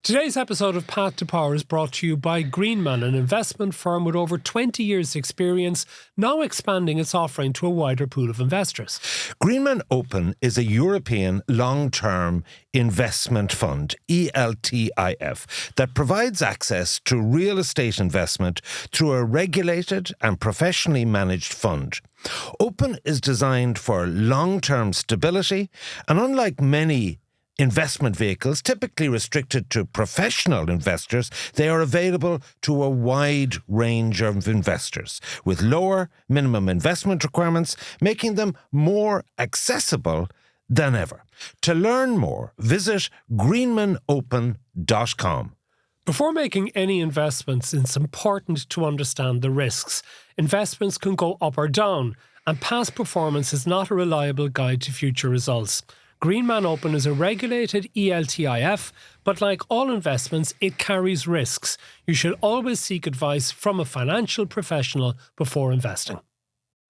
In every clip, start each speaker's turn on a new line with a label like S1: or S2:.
S1: Today's episode of Path to Power is brought to you by Greenman, an investment firm with over 20 years' experience, now expanding its offering to a wider pool of investors.
S2: Greenman Open is a European long-term investment fund, ELTIF, that provides access to real estate investment through a regulated and professionally managed fund. Open is designed for long-term stability, and unlike many investment vehicles typically restricted to professional investors, they are available to a wide range of investors with lower minimum investment requirements, making them more accessible than ever. To learn more, visit greenmanopen.com.
S1: Before making any investments, it's important to understand the risks. Investments can go up or down, and past performance is not a reliable guide to future results. Greenman Open is a regulated ELTIF, but like all investments, it carries risks. You should always seek advice from a financial professional before investing.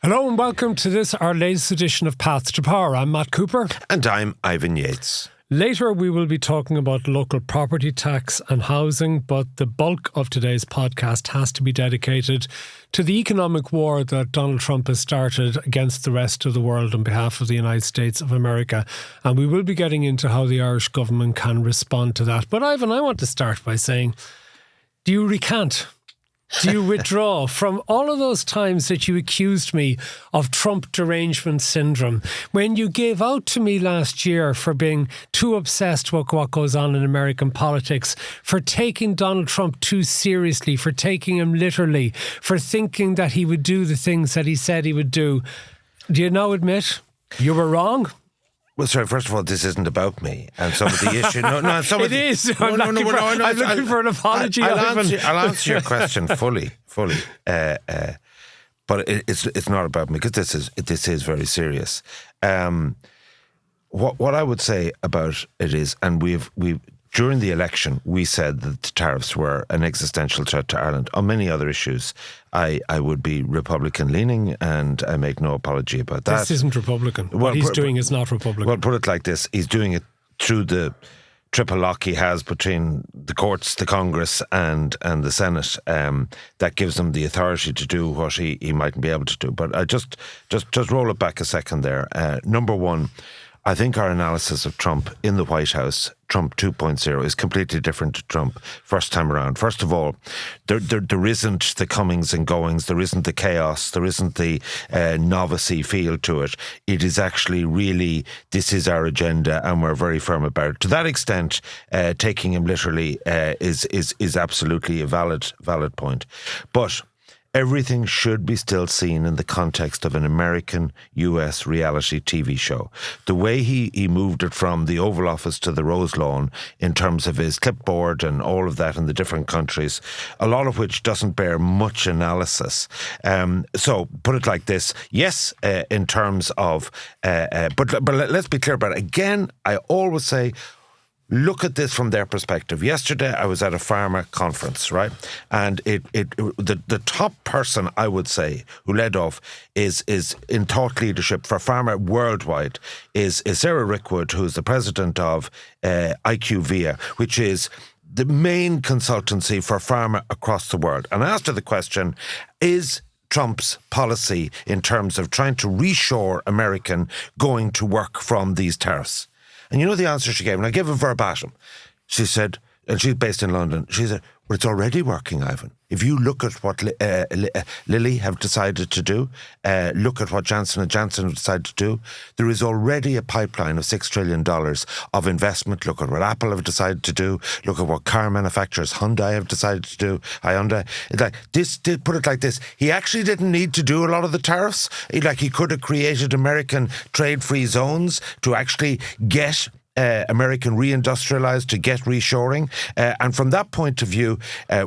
S1: Hello and welcome to this, our latest edition of Path to Power. I'm Matt Cooper.
S2: And I'm Ivan Yates.
S1: Later, we will be talking about local property tax and housing, but the bulk of today's podcast has to be dedicated to the economic war that Donald Trump has started against the rest of the world on behalf of the United States of America. And we will be getting into how the Irish government can respond to that. But Ivan, I want to start by saying, do you recant? Do you withdraw from all of those times that you accused me of Trump derangement syndrome? When you gave out to me last year for being too obsessed with what goes on in American politics, for taking Donald Trump too seriously, for taking him literally, for thinking that he would do the things that he said he would do. Do you now admit you were wrong?
S2: Well, sorry, first of all, this isn't about me. And some of the issue...
S1: It is. I'm looking for an apology.
S2: I'll answer your question fully. But it's not about me, because this is very serious. What I would say about it is, and we've during the election, we said that the tariffs were an existential threat to Ireland. On many other issues, I would be Republican-leaning, and I make no apology about that.
S1: This isn't Republican. What he's doing is not Republican.
S2: Well, put it like this. He's doing it through the triple lock he has between the courts, the Congress and the Senate, that gives him the authority to do what he mightn't be able to do. But I just roll it back a second there. Number one, I think our analysis of Trump in the White House, Trump 2.0, is completely different to Trump first time around. First of all, there isn't the comings and goings, there isn't the chaos, there isn't the novice-y feel to it. It is actually really, this is our agenda and we're very firm about it. To that extent, taking him literally is absolutely a valid point. But everything should be still seen in the context of an American-US reality TV show. The way he moved it from the Oval Office to the Rose Lawn in terms of his clipboard and all of that in the different countries, a lot of which doesn't bear much analysis. So put it like this, yes, in terms of... but let's be clear about it. Again, I always say, look at this from their perspective. Yesterday, I was at a pharma conference, right? And the top person, I would say, who led off is in thought leadership for pharma worldwide is Sarah Rickwood, who's the president of IQVIA, which is the main consultancy for pharma across the world. And I asked her the question, is Trump's policy in terms of trying to reshore American going to work from these tariffs? And you know the answer she gave, and I gave it verbatim. She said, and she's based in London, she said, well, it's already working, Ivan. If you look at what Lilly have decided to do, look at what Johnson & Johnson have decided to do, there is already a pipeline of $6 trillion of investment. Look at what Apple have decided to do. Look at what car manufacturers Hyundai have decided to do. Hyundai. Put it like this. He actually didn't need to do a lot of the tariffs. He could have created American trade-free zones to actually get American reindustrialized, to get reshoring. And from that point of view,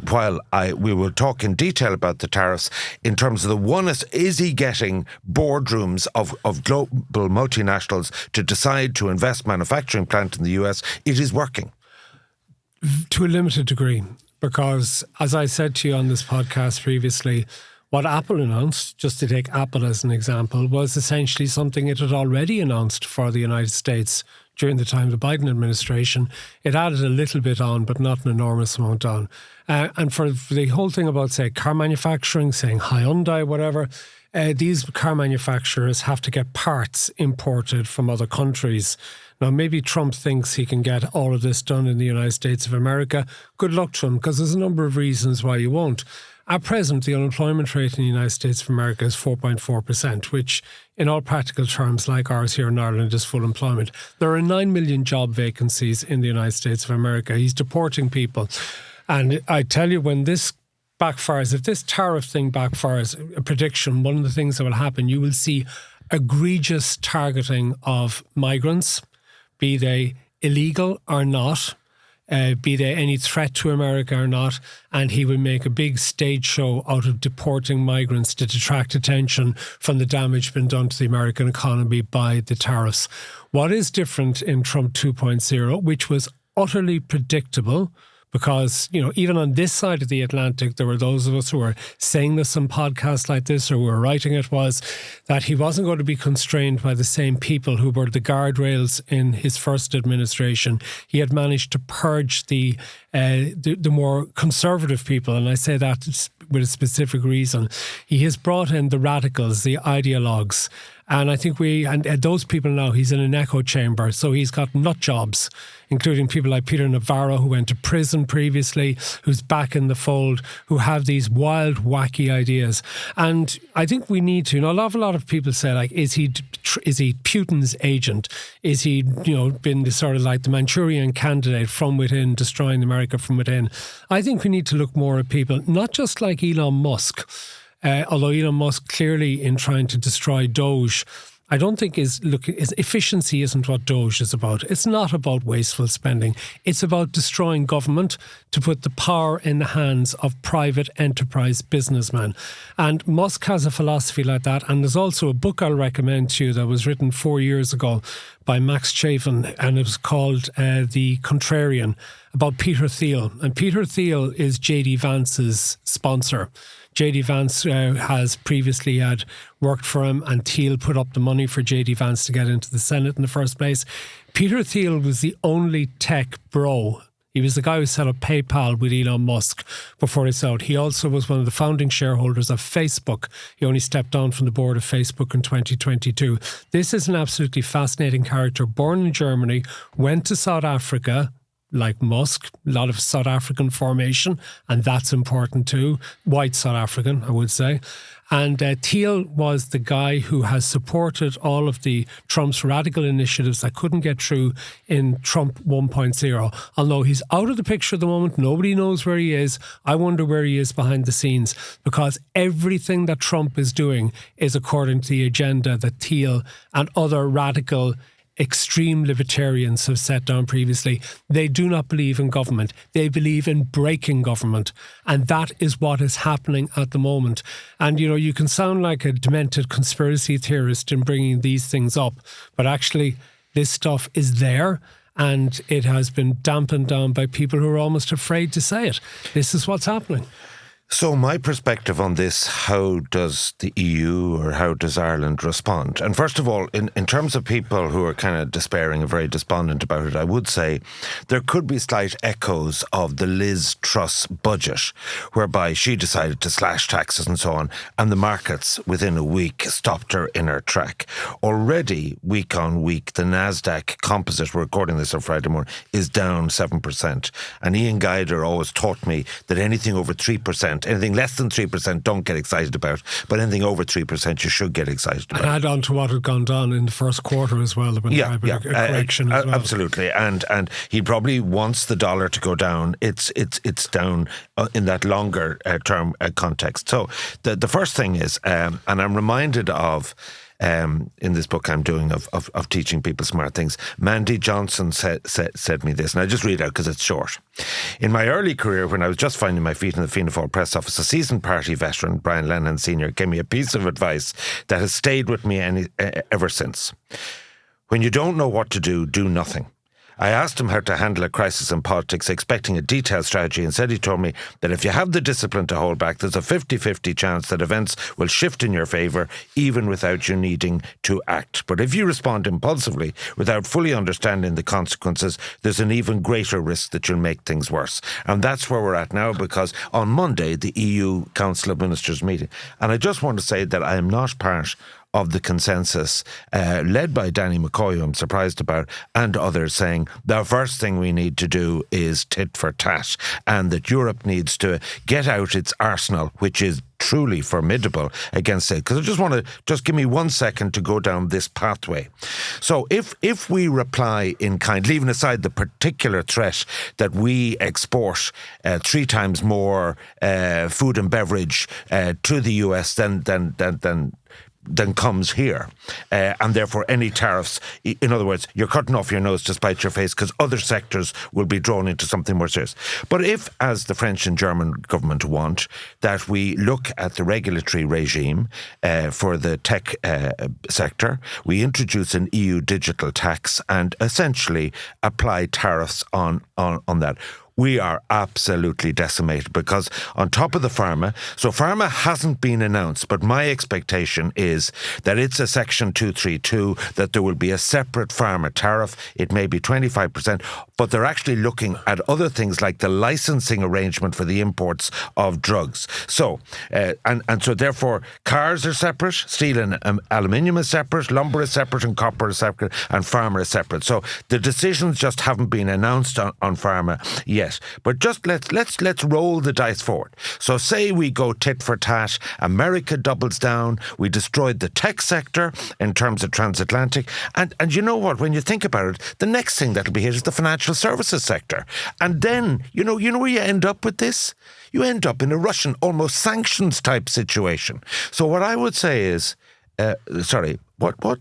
S2: while we will talk in detail about the tariffs, in terms of the one is he getting boardrooms of global multinationals to decide to invest manufacturing plant in the US, it is working.
S1: To a limited degree, because as I said to you on this podcast previously, what Apple announced, just to take Apple as an example, was essentially something it had already announced for the United States during the time of the Biden administration. It added a little bit on, but not an enormous amount on. And for the whole thing about, say, car manufacturing, saying Hyundai, whatever, these car manufacturers have to get parts imported from other countries. Now, maybe Trump thinks he can get all of this done in the United States of America. Good luck to him, because there's a number of reasons why you won't. At present, the unemployment rate in the United States of America is 4.4%, which in all practical terms, like ours here in Ireland, is full employment. There are 9 million job vacancies in the United States of America. He's deporting people. And I tell you, when this backfires, if this tariff thing backfires, a prediction, one of the things that will happen, you will see egregious targeting of migrants, be they illegal or not, be they any threat to America or not, and he will make a big stage show out of deporting migrants to detract attention from the damage been done to the American economy by the tariffs. What is different in Trump 2.0, which was utterly predictable, because, you know, even on this side of the Atlantic, there were those of us who were saying this on podcasts like this or who were writing it, was that he wasn't going to be constrained by the same people who were the guardrails in his first administration. He had managed to purge the more conservative people, and I say that with a specific reason. He has brought in the radicals, the ideologues, and I think those people now, he's in an echo chamber. So he's got nut jobs, including people like Peter Navarro, who went to prison previously, who's back in the fold, who have these wild, wacky ideas. And I think we need to, a lot of people say, like, is he Putin's agent? Is he, been the sort of like the Manchurian candidate from within, destroying America from within? I think we need to look more at people, not just like Elon Musk, although Elon Musk clearly in trying to destroy Doge, I don't think his efficiency isn't what Doge is about. It's not about wasteful spending. It's about destroying government to put the power in the hands of private enterprise businessmen. And Musk has a philosophy like that. And there's also a book I'll recommend to you that was written 4 years ago by Max Chapin, and it was called The Contrarian, about Peter Thiel. And Peter Thiel is J.D. Vance's sponsor. J.D. Vance has previously had worked for him, and Thiel put up the money for J.D. Vance to get into the Senate in the first place. Peter Thiel was the only tech bro. He was the guy who set up PayPal with Elon Musk before he sold. He also was one of the founding shareholders of Facebook. He only stepped down from the board of Facebook in 2022. This is an absolutely fascinating character. Born in Germany, went to South Africa, like Musk, a lot of South African formation, and that's important too. White South African, I would say. And Thiel was the guy who has supported all of the Trump's radical initiatives that couldn't get through in Trump 1.0. Although he's out of the picture at the moment, nobody knows where he is. I wonder where he is behind the scenes, because everything that Trump is doing is according to the agenda that Thiel and other radical extreme libertarians have set down previously. They do not believe in government. They believe in breaking government. And that is what is happening at the moment. And, you can sound like a demented conspiracy theorist in bringing these things up, but actually this stuff is there. And it has been dampened down by people who are almost afraid to say it. This is what's happening.
S2: So my perspective on this, how does the EU or how does Ireland respond? And first of all, in terms of people who are kind of despairing and very despondent about it, I would say there could be slight echoes of the Liz Truss budget, whereby she decided to slash taxes and so on, and the markets within a week stopped her in her track. Already, week on week, the NASDAQ composite, we're recording this on Friday morning, is down 7%. And Ian Geider always taught me that anything over 3%, anything less than 3%, don't get excited about. But anything over 3%, you should get excited about.
S1: And add on to what had gone down in the first quarter as well. A correction as well.
S2: Absolutely. And he probably wants the dollar to go down. It's down in that longer term context. So the first thing is, and I'm reminded of, in this book I'm doing of teaching people smart things, Mandy Johnson said me this, and I just read it out because it's short. In my early career, when I was just finding my feet in the Fianna Fáil press office, a seasoned party veteran, Brian Lennon Sr., gave me a piece of advice that has stayed with me ever since. When you don't know what to do, do nothing. I asked him how to handle a crisis in politics, expecting a detailed strategy, and said he told me that if you have the discipline to hold back, there's a 50-50 chance that events will shift in your favour, even without you needing to act. But if you respond impulsively, without fully understanding the consequences, there's an even greater risk that you'll make things worse. And that's where we're at now, because on Monday, the EU Council of Ministers meeting, and I just want to say that I am not part of the consensus led by Danny McCoy, who I'm surprised about, and others saying the first thing we need to do is tit for tat, and that Europe needs to get out its arsenal, which is truly formidable against it. Because I just want to give me 1 second to go down this pathway. So if we reply in kind, leaving aside the particular threat that we export 3 times more food and beverage to the US than comes here. And therefore any tariffs, in other words, you're cutting off your nose to spite your face, because other sectors will be drawn into something more serious. But if, as the French and German government want, that we look at the regulatory regime for the tech sector, we introduce an EU digital tax and essentially apply tariffs on that, we are absolutely decimated, because on top of the pharma, so pharma hasn't been announced, but my expectation is that it's a Section 232, that there will be a separate pharma tariff. It may be 25%, but they're actually looking at other things like the licensing arrangement for the imports of drugs. So, and so therefore, cars are separate, steel and aluminium is separate, lumber is separate, and copper is separate, and pharma is separate. So the decisions just haven't been announced on pharma yet. But just let's roll the dice forward. So say we go tit for tat, America doubles down, we destroyed the tech sector in terms of transatlantic, and you know what, when you think about it, the next thing that'll be hit is the financial services sector. And then, you know where you end up with this? You end up in a Russian, almost sanctions type situation. So what I would say is, what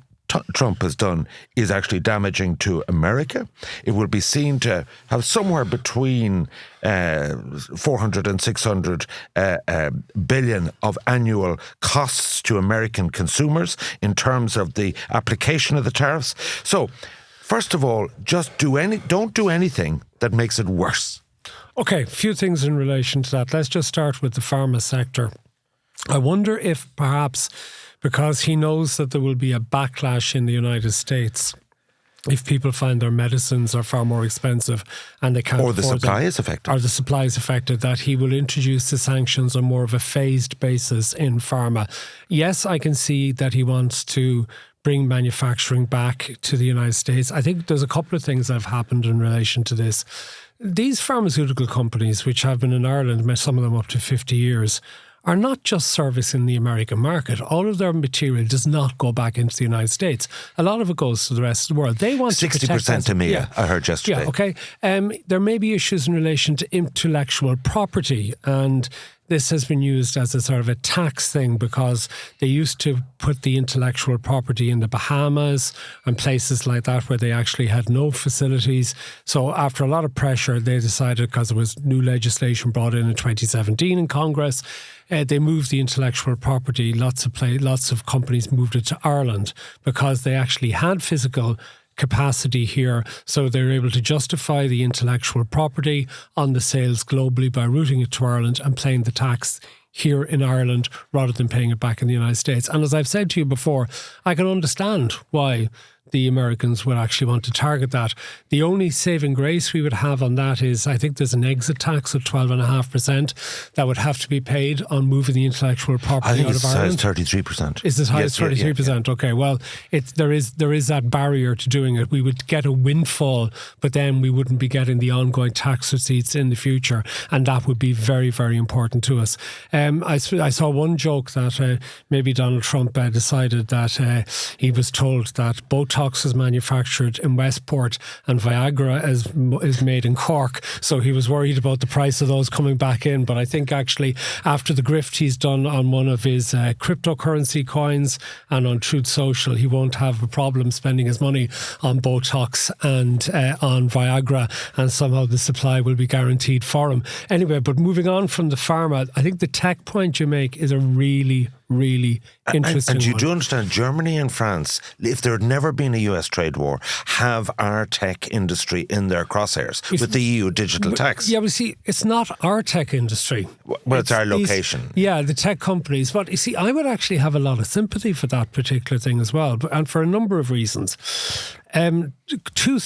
S2: Trump has done is actually damaging to America. It will be seen to have somewhere between 400 and 600 billion of annual costs to American consumers in terms of the application of the tariffs. So, first of all, don't do anything that makes it worse.
S1: Okay, a few things in relation to that. Let's just start with the pharma sector. I wonder if perhaps, because he knows that there will be a backlash in the United States if people find their medicines are far more expensive and they can't afford them.
S2: Or the supply is affected.
S1: Or the supply is affected, that he will introduce the sanctions on more of a phased basis in pharma. Yes, I can see that he wants to bring manufacturing back to the United States. I think there's a couple of things that have happened in relation to this. These pharmaceutical companies, which have been in Ireland, some of them up to 50 years, are not just servicing the American market. All of their material does not go back into the United States. A lot of it goes to the rest of the world. They want
S2: 60% to me, I heard yesterday.
S1: Yeah, okay. There may be issues in relation to intellectual property, and this has been used as a sort of a tax thing, because they used to put the intellectual property in the Bahamas and places like that where they actually had no facilities. So after a lot of pressure, they decided, because there was new legislation brought in 2017 in Congress, they moved the intellectual property. Lots of companies moved it to Ireland because they actually had physical capacity here, so they're able to justify the intellectual property on the sales globally by routing it to Ireland and paying the tax here in Ireland rather than paying it back in the United States. And as I've said to you before, I can understand why the Americans would actually want to target that. The only saving grace we would have on that is, I think there's an exit tax of 12.5% that would have to be paid on moving the intellectual property out of Ireland.
S2: I think it's 33%.
S1: Is it high as 33%? Yeah. Okay, well, there is that barrier to doing it. We would get a windfall, but then we wouldn't be getting the ongoing tax receipts in the future, and that would be very, very important to us. I saw one joke that maybe Donald Trump decided that he was told that Botox is manufactured in Westport and Viagra is made in Cork, so he was worried about the price of those coming back in. But I think actually after the grift he's done on one of his cryptocurrency coins and on Truth Social, he won't have a problem spending his money on Botox and on Viagra, and somehow the supply will be guaranteed for him. Anyway, but moving on from the pharma, I think the tech point you make is a really, really interesting
S2: And you
S1: one.
S2: do understand, Germany and France, if there had never been a US trade war, have our tech industry in their crosshairs with the EU digital tax.
S1: Yeah, but see, it's not our tech industry.
S2: Well, it's our location.
S1: The tech companies. But you see, I would actually have a lot of sympathy for that particular thing as well, and for a number of reasons. Two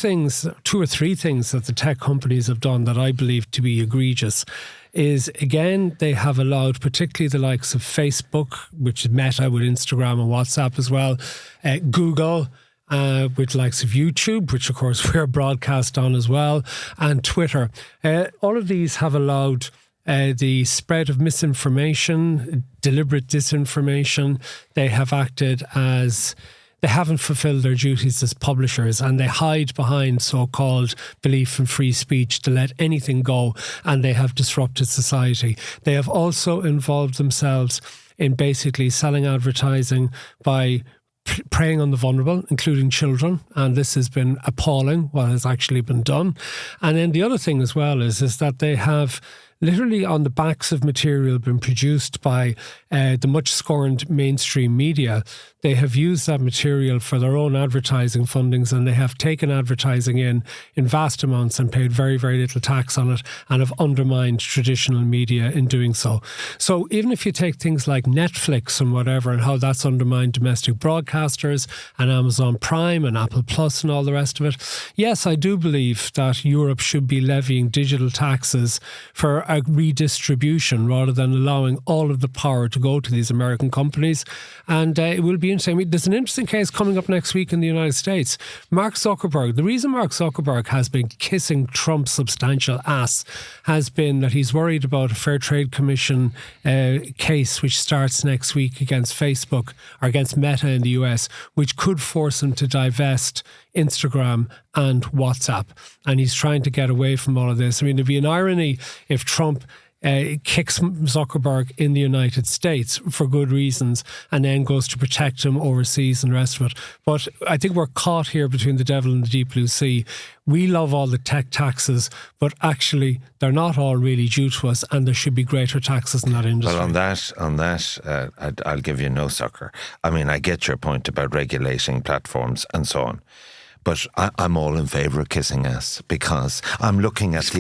S1: or three things that the tech companies have done that I believe to be egregious is, again, they have allowed particularly the likes of Facebook, which is Meta with Instagram and WhatsApp as well, Google, with the likes of YouTube, which of course we're broadcast on as well, and Twitter. All of these have allowed the spread of misinformation, deliberate disinformation. They have acted as... They haven't fulfilled their duties as publishers, and they hide behind so-called belief in free speech to let anything go, and they have disrupted society. They have also involved themselves in basically selling advertising by preying on the vulnerable, including children, and this has been appalling what has actually been done. And then the other thing as well is that they have literally on the backs of material been produced by the much scorned mainstream media. They have used that material for their own advertising fundings, and they have taken advertising in vast amounts and paid very, very little tax on it, and have undermined traditional media in doing so. So even if you take things like Netflix and whatever, and how that's undermined domestic broadcasters and Amazon Prime and Apple Plus and all the rest of it, yes, I do believe that Europe should be levying digital taxes for a redistribution rather than allowing all of the power to go to these American companies. And it will be interesting. I mean, there's an interesting case coming up next week in the United States. Mark Zuckerberg, the reason Mark Zuckerberg has been kissing Trump's substantial ass has been that he's worried about a Fair Trade Commission case which starts next week against Facebook or against Meta in the US, which could force him to divest Instagram and WhatsApp. And he's trying to get away from all of this. I mean, it'd be an irony if Trump kicks Zuckerberg in the United States for good reasons and then goes to protect him overseas and the rest of it. But I think we're caught here between the devil and the deep blue sea. We love all the tech taxes, but actually they're not all really due to us, and there should be greater taxes in that industry.
S2: Well, on that, I'll give you no sucker. I mean, I get your point about regulating platforms and so on. But I'm all in favour of kissing ass, because I'm looking at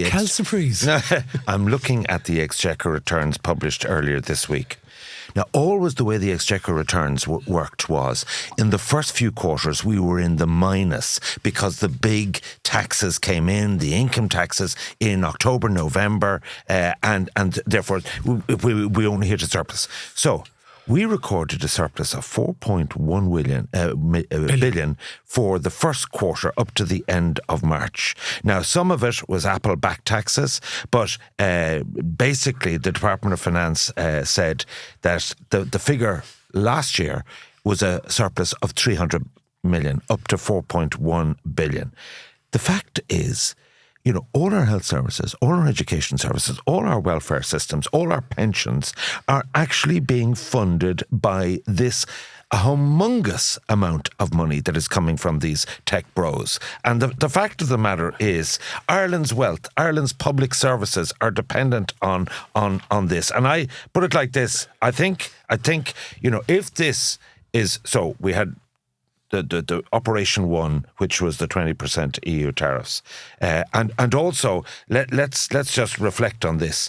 S2: I'm looking at the Exchequer returns published earlier this week. Now, always the way the Exchequer returns worked was, in the first few quarters, we were in the minus because the big taxes came in, the income taxes in October, November, and therefore we only hit a surplus. So we recorded a surplus of 4.1 billion for the first quarter up to the end of March. Now, some of it was Apple back taxes, but basically the Department of Finance said that the figure last year was a surplus of 300 million, up to 4.1 billion. The fact is, you know, all our health services, all our education services, all our welfare systems, all our pensions are actually being funded by this humongous amount of money that is coming from these tech bros. And the fact of the matter is, Ireland's wealth, Ireland's public services are dependent on this. And I put it like this. I think, you know, if this is, so we had the Operation One, which was the 20% EU tariffs, and also let's just reflect on this.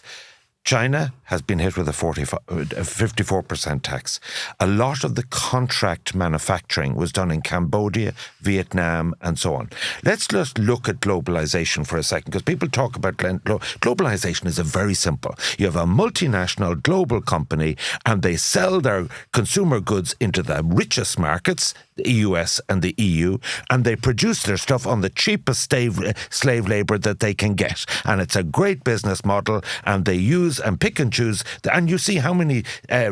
S2: China has been hit with a 54% tax. A lot of the contract manufacturing was done in Cambodia, Vietnam, and so on. Let's just look at globalization for a second, because people talk about globalization is very simple. You have a multinational global company, and they sell their consumer goods into the richest markets, the US and the EU, and they produce their stuff on the cheapest slave labor that they can get. And it's a great business model, and they use and pick and choose. And you see how many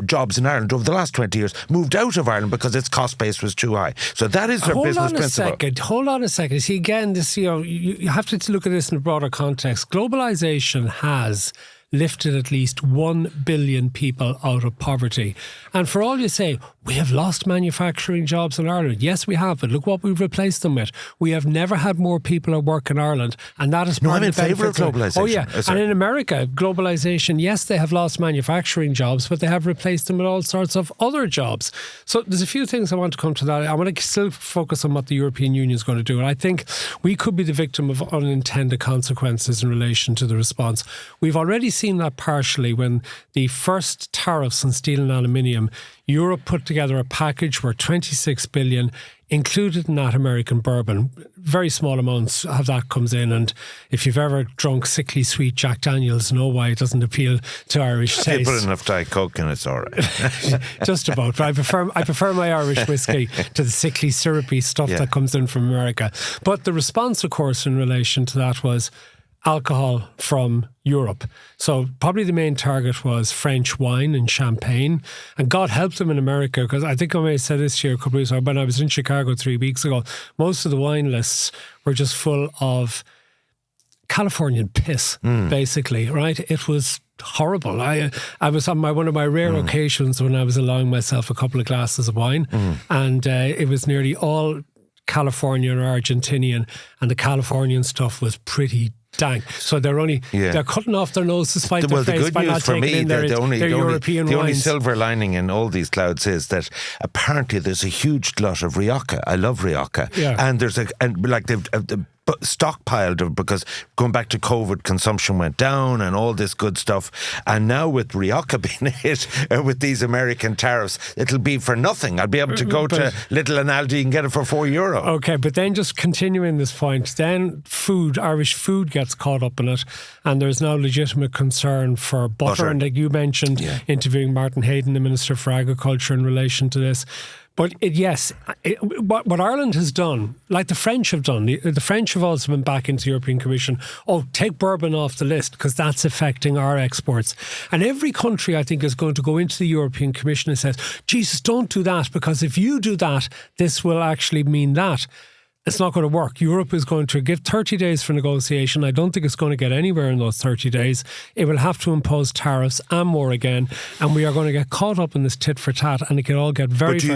S2: jobs in Ireland over the last 20 years moved out of Ireland because its cost base was too high. So that is their business principle.
S1: Hold on a second. See, again, this, you know, you have to look at this in a broader context. Globalization has lifted at least 1 billion people out of poverty. And for all you say, We have lost manufacturing jobs in Ireland. Yes, we have, but look what we've replaced them with. We have never had more people at work in Ireland, and that is part of the
S2: favour of globalisation.
S1: Oh yeah, and in America, globalisation, yes, they have lost manufacturing jobs, but they have replaced them with all sorts of other jobs. So there's a few things I want to come to that. I want to still focus on what the European Union is going to do, and I think we could be the victim of unintended consequences in relation to the response. We've already seen that partially when the first tariffs on steel and aluminium, Europe put together a package worth 26 billion, included in that American bourbon. Very small amounts of that comes in, and if you've ever drunk sickly sweet Jack Daniels, know why it doesn't appeal to Irish taste.
S2: If you put enough Diet Coke in, it's all right.
S1: Just about. But I prefer my Irish whiskey to the sickly syrupy stuff that comes in from America. But the response, of course, in relation to that was alcohol from Europe. So probably the main target was French wine and champagne. And God help them in America, because I think I may have said this to you a couple of weeks ago, when I was in Chicago 3 weeks ago, most of the wine lists were just full of Californian piss, basically, right? It was horrible. I was on one of my rare occasions when I was allowing myself a couple of glasses of wine, and it was nearly all Californian or Argentinian, and the Californian stuff was pretty dank. So they're cutting off their nose to spite their face by not taking in their European wines.
S2: The only silver lining in all these clouds is that apparently there's a huge glut of Rioja. I love Rioja. Yeah. And they've stockpiled because going back to COVID, consumption went down and all this good stuff. And now with Rioja being hit with these American tariffs, it'll be for nothing. I'll be able to go to Little and Aldi and get it for €4.
S1: Okay, but then just continuing this point, then Irish food gets caught up in it, and there's now legitimate concern for butter. And like you mentioned, interviewing Martin Hayden, the Minister for Agriculture, in relation to this. But what Ireland has done, like the French have done, the French have also been back into the European Commission. Oh, take bourbon off the list because that's affecting our exports. And every country, I think, is going to go into the European Commission and says, Jesus, don't do that, because if you do that, this will actually mean that. It's not going to work. Europe is going to give 30 days for negotiation. I don't think it's going to get anywhere in those 30 days. It will have to impose tariffs and more again, and we are going to get caught up in this tit for tat, and it can all get very,
S2: do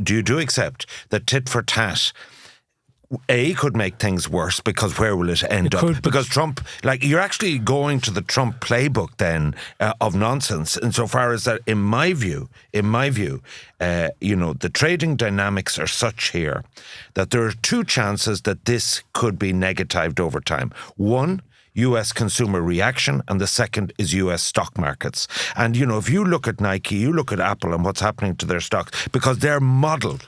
S2: you accept that tit for tat could make things worse, because where will it end up? Because Trump, you're actually going to the Trump playbook then of nonsense, insofar as that, in my view, the trading dynamics are such here that there are two chances that this could be negatived over time. One, US consumer reaction, and the second is US stock markets. And, if you look at Nike, you look at Apple and what's happening to their stocks, because their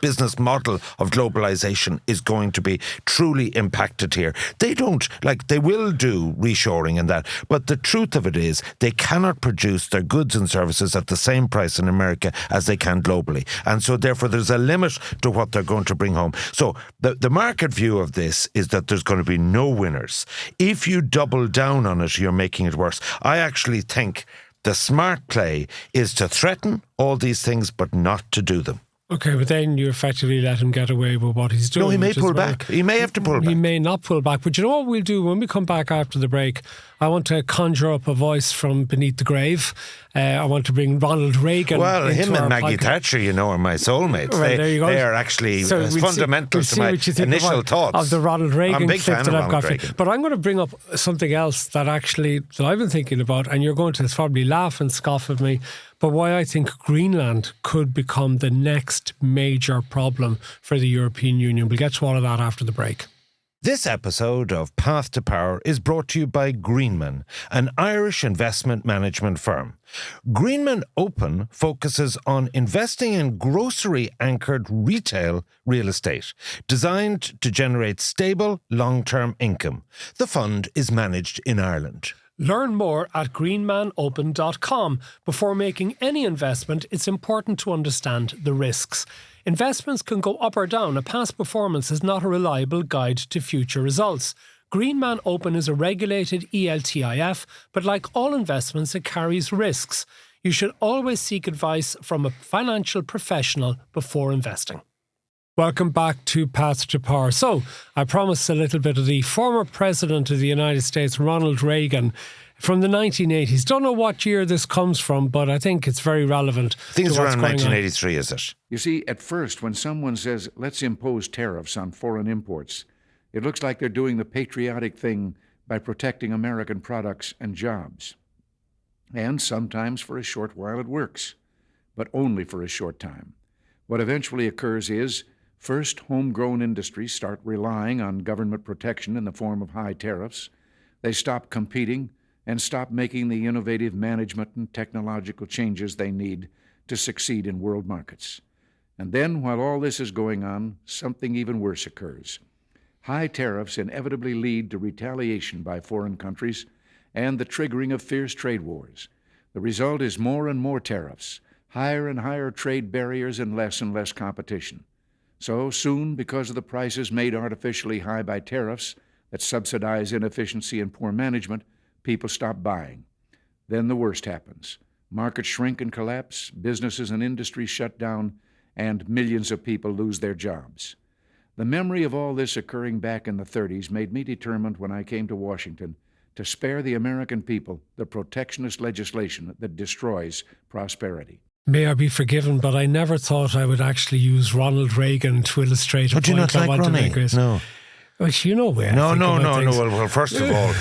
S2: business model of globalization is going to be truly impacted here. They will do reshoring and that, but the truth of it is they cannot produce their goods and services at the same price in America as they can globally. And so therefore there's a limit to what they're going to bring home. So the market view of this is that there's going to be no winners. If you double down on it, you're making it worse. I actually think the smart play is to threaten all these things but not to do them.
S1: Okay, but then you effectively let him get away with what he's doing.
S2: No, he may pull back. He may have to pull back.
S1: He may not pull back. But you know what we'll do when we come back after the break? I want to conjure up a voice from beneath the grave. I want to bring Ronald Reagan.
S2: Well,
S1: into
S2: him and Maggie
S1: podcast.
S2: Thatcher, are my soulmates.
S1: Well, there you go.
S2: They are actually fundamental to my initial thoughts.
S1: Of the Ronald Reagan
S2: I'm a big
S1: clip
S2: fan
S1: that
S2: of
S1: I've got.
S2: Reagan.
S1: But I'm going to bring up something else that I've been thinking about, and you're going to probably laugh and scoff at me, but why I think Greenland could become the next major problem for the European Union. We'll get to all of that after the break.
S2: This episode of Path to Power is brought to you by Greenman, an Irish investment management firm. Greenman Open focuses on investing in grocery-anchored retail real estate, designed to generate stable, long-term income. The fund is managed in Ireland.
S1: Learn more at greenmanopen.com. Before making any investment, it's important to understand the risks. Investments can go up or down. A past performance is not a reliable guide to future results. Greenman Open is a regulated ELTIF, but like all investments, it carries risks. You should always seek advice from a financial professional before investing. Welcome back to Path to Power. So, I promised a little bit of the former President of the United States, Ronald Reagan, from the 1980s. Don't know what year this comes from, but I think it's very relevant.
S2: I think it's around 1983, is it?
S3: You see, at first, when someone says, let's impose tariffs on foreign imports, it looks like they're doing the patriotic thing by protecting American products and jobs. And sometimes for a short while it works, but only for a short time. What eventually occurs is, first, homegrown industries start relying on government protection in the form of high tariffs. They stop competing and stop making the innovative management and technological changes they need to succeed in world markets. And then, while all this is going on, something even worse occurs. High tariffs inevitably lead to retaliation by foreign countries and the triggering of fierce trade wars. The result is more and more tariffs, higher and higher trade barriers, and less competition. So soon, because of the prices made artificially high by tariffs that subsidize inefficiency and poor management, people stop buying. Then the worst happens. Markets shrink and collapse, businesses and industries shut down, and millions of people lose their jobs. The memory of all this occurring back in the 30s made me determined when I came to Washington to spare the American people the protectionist legislation that destroys prosperity.
S1: May I be forgiven, but I never thought I would actually use Ronald Reagan to illustrate a point
S2: Do you not
S1: I
S2: like
S1: want to
S2: Ronnie?
S1: make.
S2: No.
S1: Well, you know where.
S2: No.
S1: Things.
S2: Well, first of all,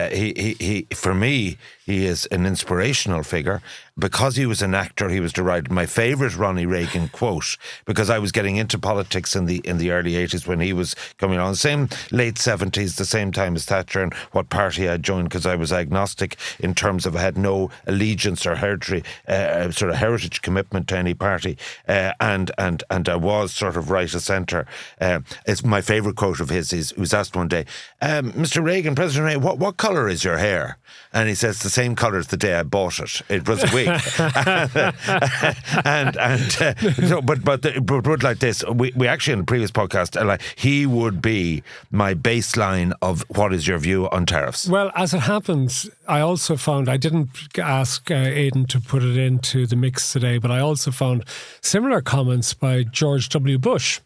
S2: he for me, he is an inspirational figure. Because he was an actor, he was derided. My favourite Ronnie Reagan quote, because I was getting into politics in the early 80s when he was coming on, same late 70s, the same time as Thatcher, and what party I joined, because I was agnostic in terms of I had no allegiance or hereditary sort of heritage commitment to any party, and I was sort of right of centre. It's my favourite quote of his is, he was asked one day, Mr. Reagan, President Reagan, what colour is your hair? And he says, the same colour as the day I bought it. It was a wig. But like this, we actually in the previous podcast, like he would be my baseline of what is your view on tariffs.
S1: Well, as it happens, I also found, I didn't ask Aidan to put it into the mix today, but I also found similar comments by George W. Bush.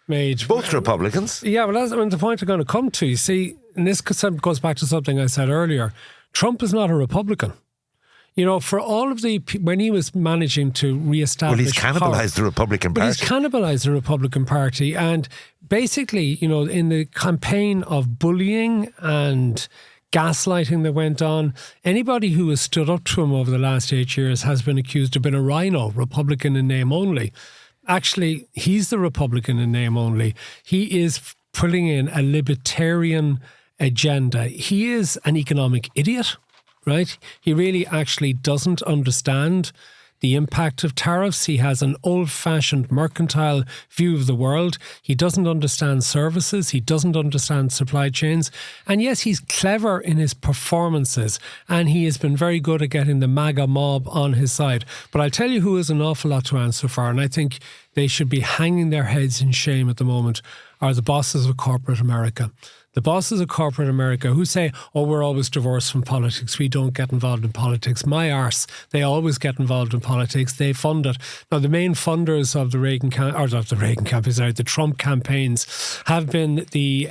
S1: Made
S2: both Republicans.
S1: Yeah, well, that's the point I'm going to come to. You see, and this goes back to something I said earlier. Trump is not a Republican. You know, for all of when he was managing to reestablish,
S2: well, he's cannibalised the Republican Party.
S1: He's cannibalised the Republican Party, and basically, you know, in the campaign of bullying and gaslighting that went on, anybody who has stood up to him over the last 8 years has been accused of being a rhino, Republican in name only. Actually, he's the Republican in name only. He is putting in a libertarian agenda. He is an economic idiot, right? He really actually doesn't understand the impact of tariffs. He has an old-fashioned mercantile view of the world. He doesn't understand services. He doesn't understand supply chains. And yes, he's clever in his performances, and he has been very good at getting the MAGA mob on his side. But I'll tell you who has an awful lot to answer for, and I think they should be hanging their heads in shame at the moment, are the bosses of corporate America. The bosses of corporate America who say, oh, we're always divorced from politics. We don't get involved in politics. My arse, they always get involved in politics. They fund it. Now, the main funders of the Trump campaigns have been the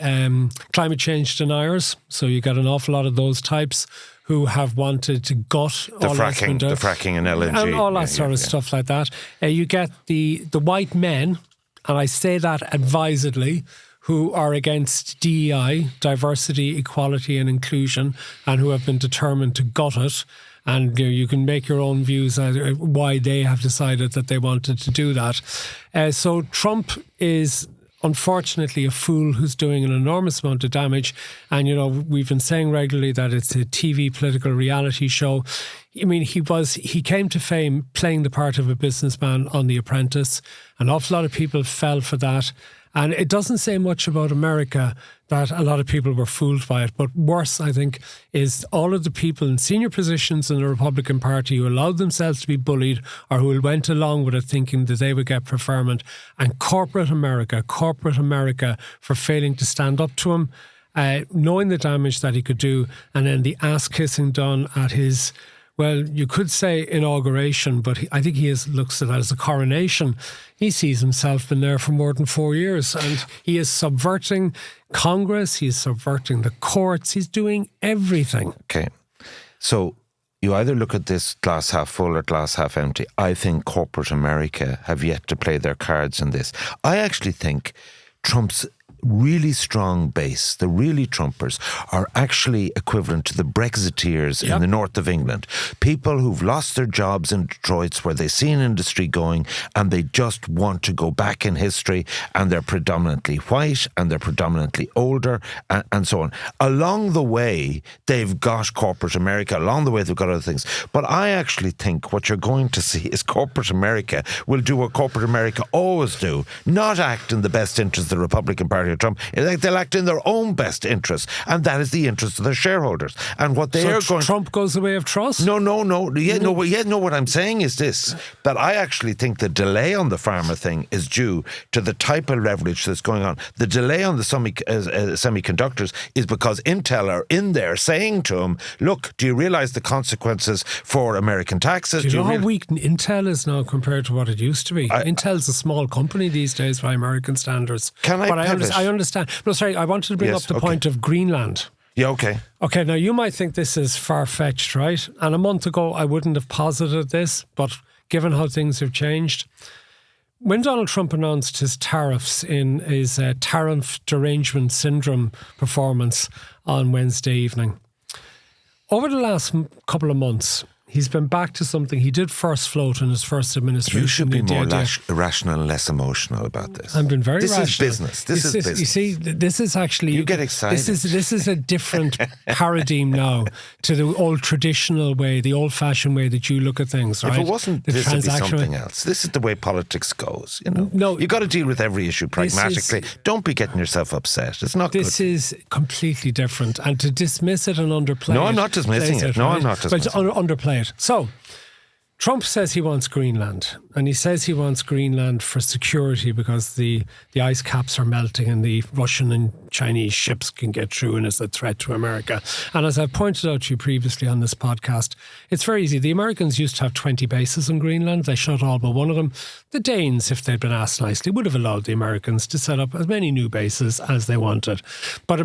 S1: climate change deniers. So you got an awful lot of those types who have wanted to gut
S2: the fracking and LNG.
S1: And all that sort of stuff like that. You get the white men, and I say that advisedly, who are against DEI, diversity, equality and inclusion, and who have been determined to gut it. And you can make your own views as why they have decided that they wanted to do that. So Trump is unfortunately a fool who's doing an enormous amount of damage. And, you know, we've been saying regularly that it's a TV political reality show. I mean, he came to fame playing the part of a businessman on The Apprentice. An awful lot of people fell for that. And it doesn't say much about America that a lot of people were fooled by it. But worse, I think, is all of the people in senior positions in the Republican Party who allowed themselves to be bullied or who went along with it thinking that they would get preferment, and corporate America for failing to stand up to him, knowing the damage that he could do, and then the ass-kissing done at his Well, you could say inauguration, but I think he looks at it as a coronation. He sees himself been there for more than 4 years, and he is subverting Congress, he's subverting the courts, he's doing everything.
S2: Okay. So you either look at this glass half full or glass half empty. I think corporate America have yet to play their cards in this. I actually think Trump's really strong base, the really Trumpers, are actually equivalent to the Brexiteers in the north of England. People who've lost their jobs in Detroit where they see an industry going and they just want to go back in history, and they're predominantly white and they're predominantly older and so on. Along the way, they've got corporate America. Along the way, they've got other things. But I actually think what you're going to see is corporate America will do what corporate America always do, not act in the best interest of the Republican Party of Trump. They'll act in their own best interest, and that is the interest of their shareholders. And what they are going...
S1: Trump goes the way of trust?
S2: No. What I'm saying is this, that I actually think the delay on the pharma thing is due to the type of leverage that's going on. The delay on the semiconductors is because Intel are in there saying to him, look, do you realise the consequences for American taxes?
S1: Do you know how weak Intel is now compared to what it used to be? Intel's a small company these days by American standards. I understand. No, sorry, I wanted to bring up the point of Greenland.
S2: Yeah, okay.
S1: Okay, now you might think this is far-fetched, right? And a month ago, I wouldn't have posited this, but given how things have changed, when Donald Trump announced his tariffs in his Tariff Derangement syndrome performance on Wednesday evening, over the last couple of months, he's been back to something he did first float in his first administration.
S2: You should be more rational and less emotional about this.
S1: I've been very rational.
S2: This is business. This is business.
S1: You see, this is actually...
S2: You get excited.
S1: This is a different paradigm now to the old traditional way, the old-fashioned way that you look at things, right?
S2: If it wasn't, this would be something else. This is the way politics goes, you know.
S1: No,
S2: you've got to deal with every issue pragmatically. Don't be getting yourself upset. It's not good.
S1: This is completely different. And to dismiss it and underplay it...
S2: No, I'm not dismissing it. No, I'm not dismissing it.
S1: But underplay it. So... Trump says he wants Greenland, and he says he wants Greenland for security because the ice caps are melting and the Russian and Chinese ships can get through and it's a threat to America. And as I've pointed out to you previously on this podcast, it's very easy. The Americans used to have 20 bases in Greenland. They shut all but one of them. The Danes, if they'd been asked nicely, would have allowed the Americans to set up as many new bases as they wanted. But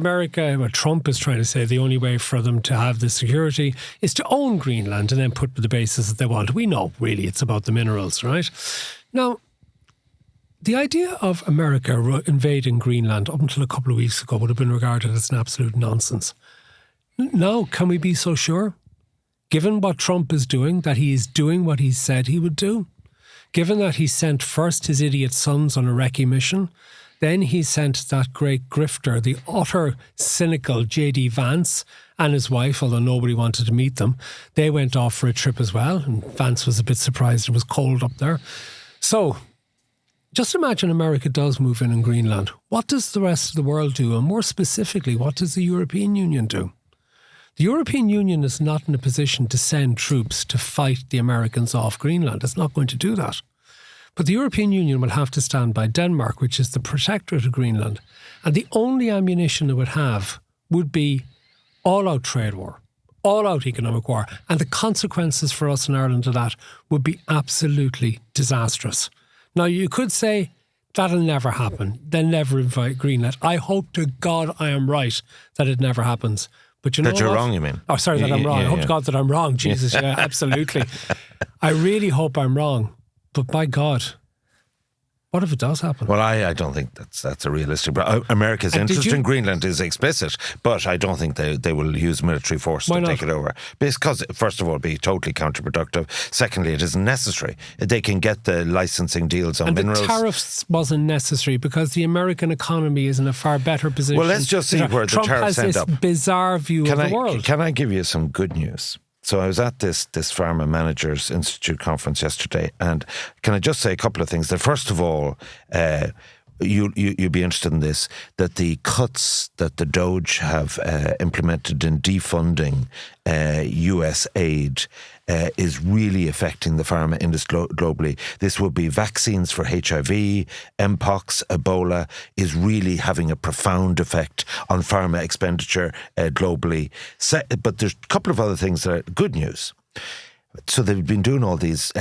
S1: Trump is trying to say the only way for them to have the security is to own Greenland and then put the bases that they want. We know, really, it's about the minerals, right? Now, the idea of America invading Greenland up until a couple of weeks ago would have been regarded as an absolute nonsense. Now, can we be so sure? Given what Trump is doing, that he is doing what he said he would do? Given that he sent first his idiot sons on a recce mission, then he sent that great grifter, the utter cynical J.D. Vance and his wife, although nobody wanted to meet them. They went off for a trip as well, and Vance was a bit surprised it was cold up there. So, just imagine America does move in Greenland. What does the rest of the world do? And more specifically, what does the European Union do? The European Union is not in a position to send troops to fight the Americans off Greenland. It's not going to do that. But the European Union will have to stand by Denmark, which is the protectorate of Greenland. And the only ammunition it would have would be all-out trade war, all-out economic war. And the consequences for us in Ireland of that would be absolutely disastrous. Now, you could say that'll never happen. They'll never invite Greenland. I hope to God I am right that it never happens. But you know
S2: that you're
S1: what?
S2: wrong, you mean?
S1: Oh, sorry, that I'm wrong. I hope to God that I'm wrong. Jesus, yeah, absolutely. I really hope I'm wrong. But by God, what if it does happen?
S2: Well, I don't think that's a realistic... America's interest in Greenland is explicit, but I don't think they will use military force to take it over. Because, first of all, it'd be totally counterproductive. Secondly, it isn't necessary. They can get the licensing deals on minerals.
S1: And the tariffs wasn't necessary because the American economy is in a far better position.
S2: Well, let's just see where the tariffs end up.
S1: Trump has this bizarre view of the world.
S2: Can I give you some good news? So I was at this Pharma Managers Institute conference yesterday, and can I just say a couple of things? That first of all, you'd be interested in this, that the cuts that the Doge have implemented in defunding US aid is really affecting the pharma industry globally. This would be vaccines for HIV, Mpox, Ebola, is really having a profound effect on pharma expenditure globally. But there's a couple of other things that are good news. So they've been doing all these,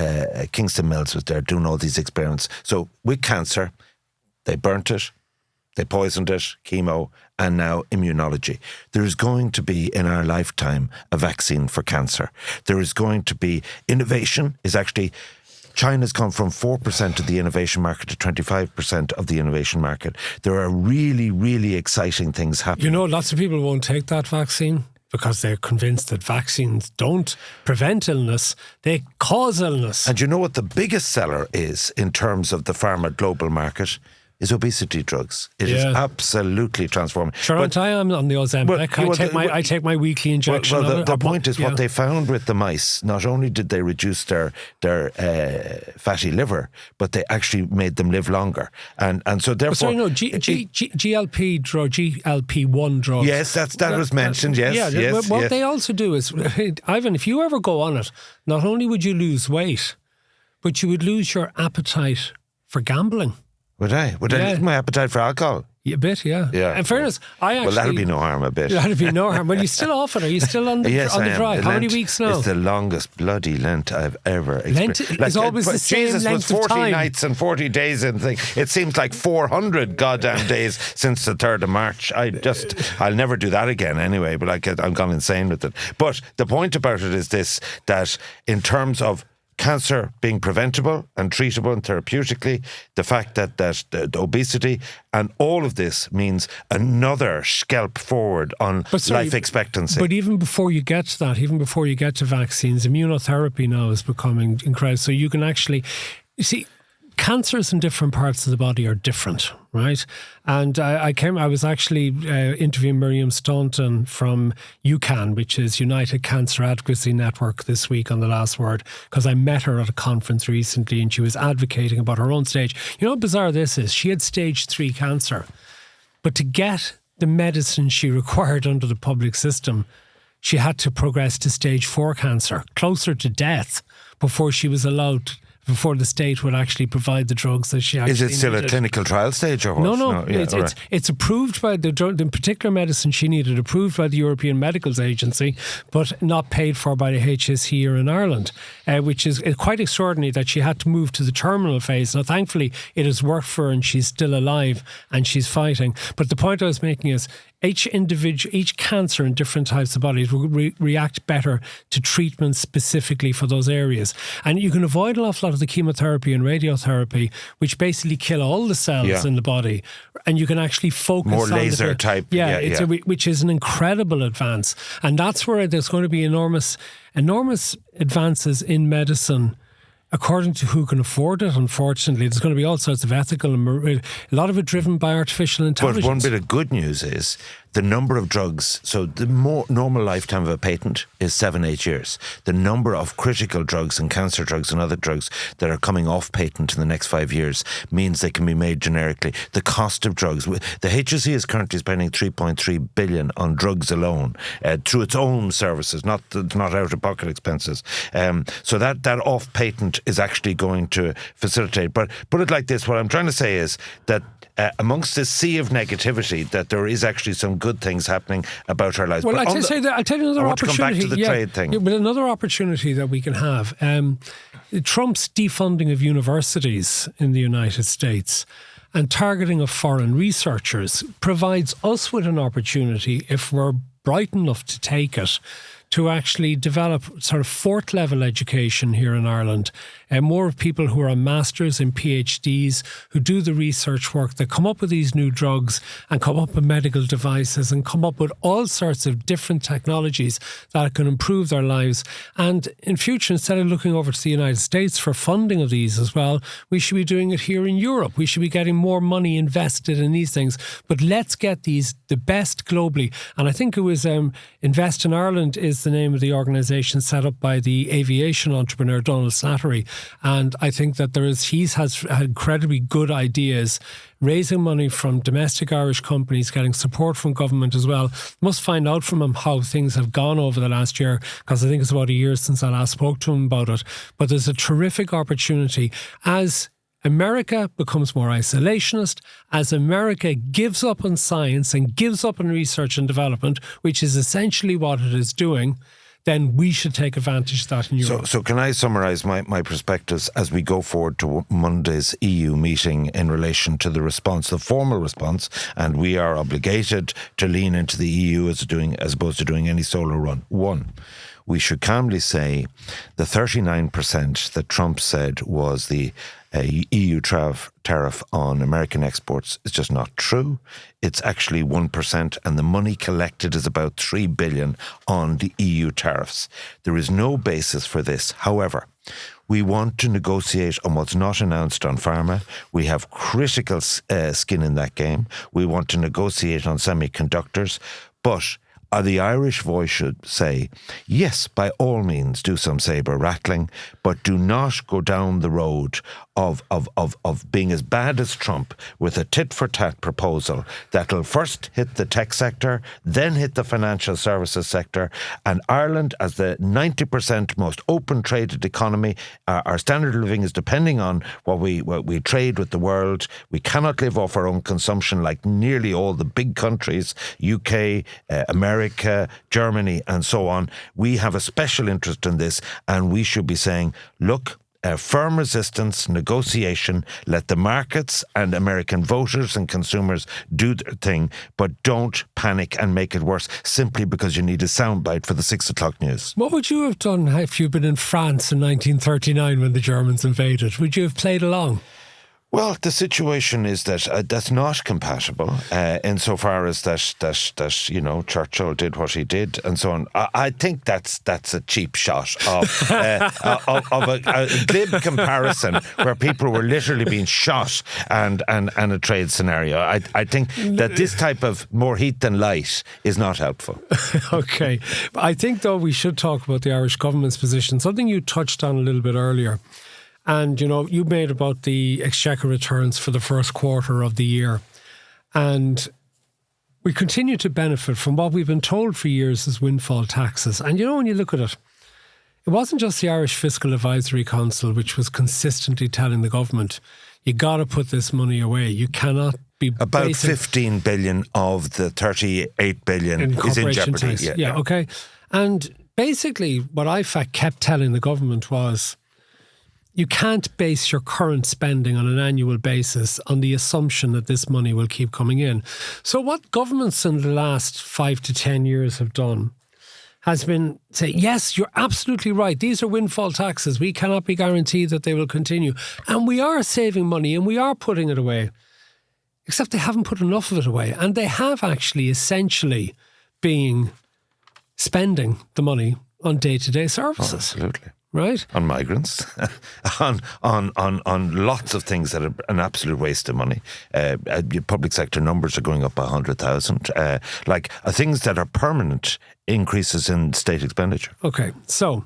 S2: Kingston Mills was there doing all these experiments. So with cancer, they burnt it, they poisoned it, chemo, and now immunology. There is going to be, in our lifetime, a vaccine for cancer. There is going to be innovation. Is actually, China's come from 4% of the innovation market to 25% of the innovation market. There are really, really exciting things happening.
S1: You know, lots of people won't take that vaccine because they're convinced that vaccines don't prevent illness, they cause illness.
S2: And you know what the biggest seller is in terms of the pharma global market? Is obesity drugs. It is absolutely transforming.
S1: Sure, but I am on the Ozempic. I take my weekly injection.
S2: Well, the point is what they found with the mice. Not only did they reduce their fatty liver, but they actually made them live longer. And so therefore,
S1: GLP-1 drugs.
S2: Yes, that was mentioned. Yes,
S1: what they also do is, Ivan, if you ever go on it, not only would you lose weight, but you would lose your appetite for gambling.
S2: Would I lose my appetite for alcohol?
S1: A bit, yeah. In fairness, I actually...
S2: Well, that'll be no harm, a bit.
S1: That'll be no harm. Well, you're still off it. Are you still on the drive? How many weeks now?
S2: It's the longest bloody Lent I've ever experienced.
S1: Lent is always the same length of time.
S2: 40 nights and 40 days and thing. It seems like 400 goddamn days since the 3rd of March. I'll never do that again anyway, but I'm gone insane with it. But the point about it is this, that in terms of cancer being preventable and treatable and therapeutically, the fact that the obesity and all of this means another scalp forward on life expectancy.
S1: But even before you get to that, even before you get to vaccines, immunotherapy now is becoming incredible. So you can actually, you see, cancers in different parts of the body are different, right? And I was actually interviewing Miriam Staunton from UCAN, which is United Cancer Advocacy Network, this week on The Last Word, because I met her at a conference recently and she was advocating about her own stage. You know how bizarre this is? She had stage 3 cancer, but to get the medicine she required under the public system, she had to progress to stage 4 cancer, closer to death, before she was allowed before the state would actually provide the drugs that she actually needed.
S2: Is it still a clinical trial stage or what?
S1: No. It's approved by the particular medicine she needed, approved by the European Medicals Agency, but not paid for by the HSE here in Ireland, which is quite extraordinary that she had to move to the terminal phase. Now, thankfully, it has worked for her and she's still alive and she's fighting. But the point I was making is, each cancer in different types of bodies will react better to treatment specifically for those areas. And you can avoid an awful lot of the chemotherapy and radiotherapy, which basically kill all the cells in the body. And you can actually focus
S2: more
S1: on
S2: laser type.
S1: Which is an incredible advance. And that's where there's going to be enormous advances in medicine, according to who can afford it. Unfortunately, there's going to be all sorts of ethical and a lot of it driven by artificial intelligence.
S2: But one bit of good news is the number of drugs. So the more normal lifetime of a patent is 7-8 years. The number of critical drugs and cancer drugs and other drugs that are coming off patent in the next 5 years means they can be made generically. The cost of drugs, the HSE is currently spending 3.3 billion on drugs alone through its own services, not out-of-pocket expenses. So that off patent is actually going to facilitate. But put it like this: what I'm trying to say is that amongst this sea of negativity, that there is actually some good things happening about our lives.
S1: Well, I'll tell you another opportunity.
S2: To come back to the trade thing.
S1: Yeah, but another opportunity that we can have. Trump's defunding of universities in the United States and targeting of foreign researchers provides us with an opportunity, if we're bright enough to take it, to actually develop sort of 4th level education here in Ireland. More of people who are on masters and PhDs who do the research work, that come up with these new drugs and come up with medical devices and come up with all sorts of different technologies that can improve their lives. And in future, instead of looking over to the United States for funding of these as well, we should be doing it here in Europe. We should be getting more money invested in these things. But let's get these the best globally. And I think it was Invest in Ireland is the name of the organisation set up by the aviation entrepreneur Donald Slattery. And I think that he has had incredibly good ideas, raising money from domestic Irish companies, getting support from government as well. Must find out from him how things have gone over the last year, because I think it's about a year since I last spoke to him about it. But there's a terrific opportunity as America becomes more isolationist, as America gives up on science and gives up on research and development, which is essentially what it is doing. then we should take advantage of that in Europe.
S2: So can I summarise my perspectives as we go forward to Monday's EU meeting in relation to the response, the formal response, and we are obligated to lean into the EU as opposed to doing any solo run. One, we should calmly say the 39% that Trump said was the EU tariff on American exports is just not true. It's actually 1%, and the money collected is about $3 billion on the EU tariffs. There is no basis for this. However, we want to negotiate on what's not announced on pharma. We have critical skin in that game. We want to negotiate on semiconductors, but the Irish voice should say, yes, by all means, do some sabre rattling, but do not go down the road of being as bad as Trump with a tit-for-tat proposal that'll first hit the tech sector, then hit the financial services sector, and Ireland, as the 90% most open traded economy, our standard of living is depending on what we trade with the world. We cannot live off our own consumption like nearly all the big countries, UK, America, Germany, and so on. We have a special interest in this, and we should be saying, look, firm resistance, negotiation, let the markets and American voters and consumers do their thing, but don't panic and make it worse simply because you need a soundbite for the 6 o'clock news.
S1: What would you have done if you'd been in France in 1939 when the Germans invaded? Would you have played along?
S2: Well, the situation is that that's not compatible insofar as that Churchill did what he did and so on. I think that's a cheap shot of a glib comparison where people were literally being shot and a trade scenario. I think that this type of more heat than light is not helpful.
S1: Okay. I think, though, we should talk about the Irish government's position, something you touched on a little bit earlier. And, you made about the exchequer returns for the first quarter of the year. And we continue to benefit from what we've been told for years as windfall taxes. And, when you look at it, it wasn't just the Irish Fiscal Advisory Council which was consistently telling the government, you got to put this money away. You cannot be
S2: about 15 billion of the 38 billion is in jeopardy.
S1: Yeah, okay. And basically what IFAC kept telling the government was, you can't base your current spending on an annual basis on the assumption that this money will keep coming in. So what governments in the last 5 to 10 years have done has been say, yes, you're absolutely right. These are windfall taxes. We cannot be guaranteed that they will continue. And we are saving money and we are putting it away. Except they haven't put enough of it away. And they have actually essentially been spending the money on day-to-day services.
S2: Oh, absolutely.
S1: Right?
S2: On migrants, on lots of things that are an absolute waste of money. Public sector numbers are going up by 100,000. Things that are permanent increases in state expenditure.
S1: Okay, so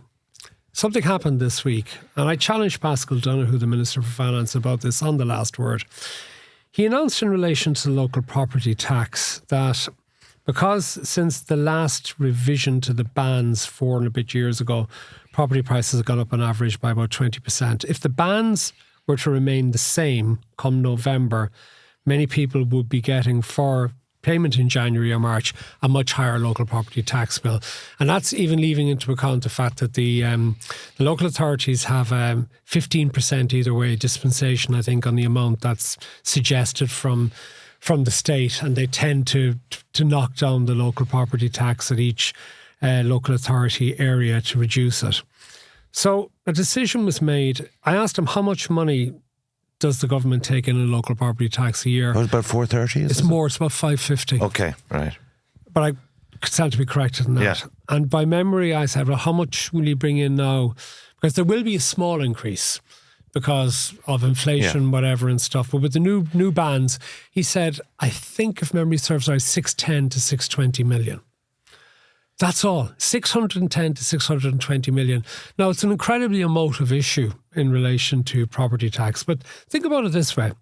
S1: something happened this week, and I challenged Paschal Donohoe, the Minister for Finance, about this on The Last Word. He announced in relation to the local property tax that because since the last revision to the bans 4 and a bit years ago, property prices have gone up on average by about 20%. If the bans were to remain the same come November, many people would be getting for payment in January or March a much higher local property tax bill. And that's even leaving into account the fact that the local authorities have 15% either way dispensation, I think, on the amount that's suggested from the state, and they tend to knock down the local property tax at each local authority area to reduce it. So a decision was made. I asked him, how much money does the government take in a local property tax a year?
S2: It was about 430.
S1: It's more. It's about 550.
S2: Okay, right.
S1: But I could stand to be corrected on that.
S2: Yeah.
S1: And by memory, I said, well, how much will you bring in now? Because there will be a small increase because of inflation, whatever and stuff. But with the new bans, he said, I think if memory serves right, 610 to 620 million. That's all. 610 to 620 million. Now, it's an incredibly emotive issue in relation to property tax. But think about it this way.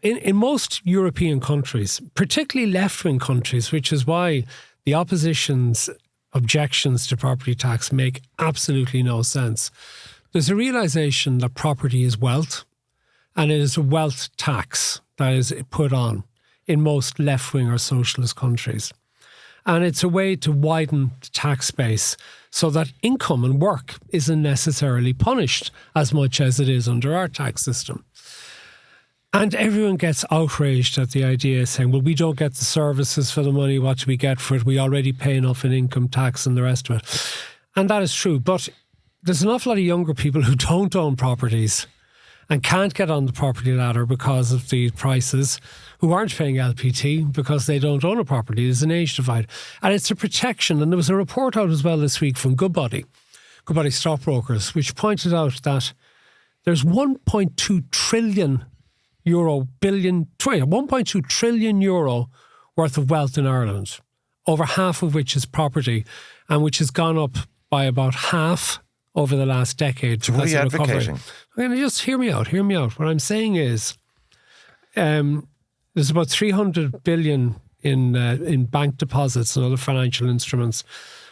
S1: In most European countries, particularly left-wing countries, which is why the opposition's objections to property tax make absolutely no sense, there's a realisation that property is wealth, and it is a wealth tax that is put on in most left-wing or socialist countries. And it's a way to widen the tax base so that income and work isn't necessarily punished as much as it is under our tax system. And everyone gets outraged at the idea, saying, well, we don't get the services for the money. What do we get for it? We already pay enough in income tax and the rest of it. And that is true. But there's an awful lot of younger people who don't own properties and can't get on the property ladder because of the prices, who aren't paying LPT because they don't own a property. There's an age divide. And it's a protection. And there was a report out as well this week from Goodbody Stockbrokers, which pointed out that there's 1.2 trillion euro worth of wealth in Ireland, over half of which is property, and which has gone up by about half over the last decade.
S2: So what are you advocating?
S1: Just hear me out. What I'm saying is there's about 300 billion in bank deposits and other financial instruments.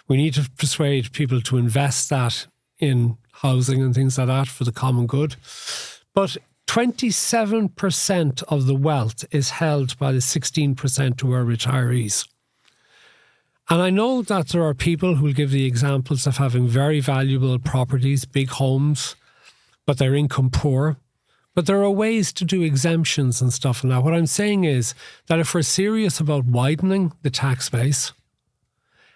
S1: We need to persuade people to invest that in housing and things like that for the common good. But 27% of the wealth is held by the 16% who are retirees. And I know that there are people who will give the examples of having very valuable properties, big homes, but they're income poor. But there are ways to do exemptions and stuff. And now what I'm saying is that if we're serious about widening the tax base,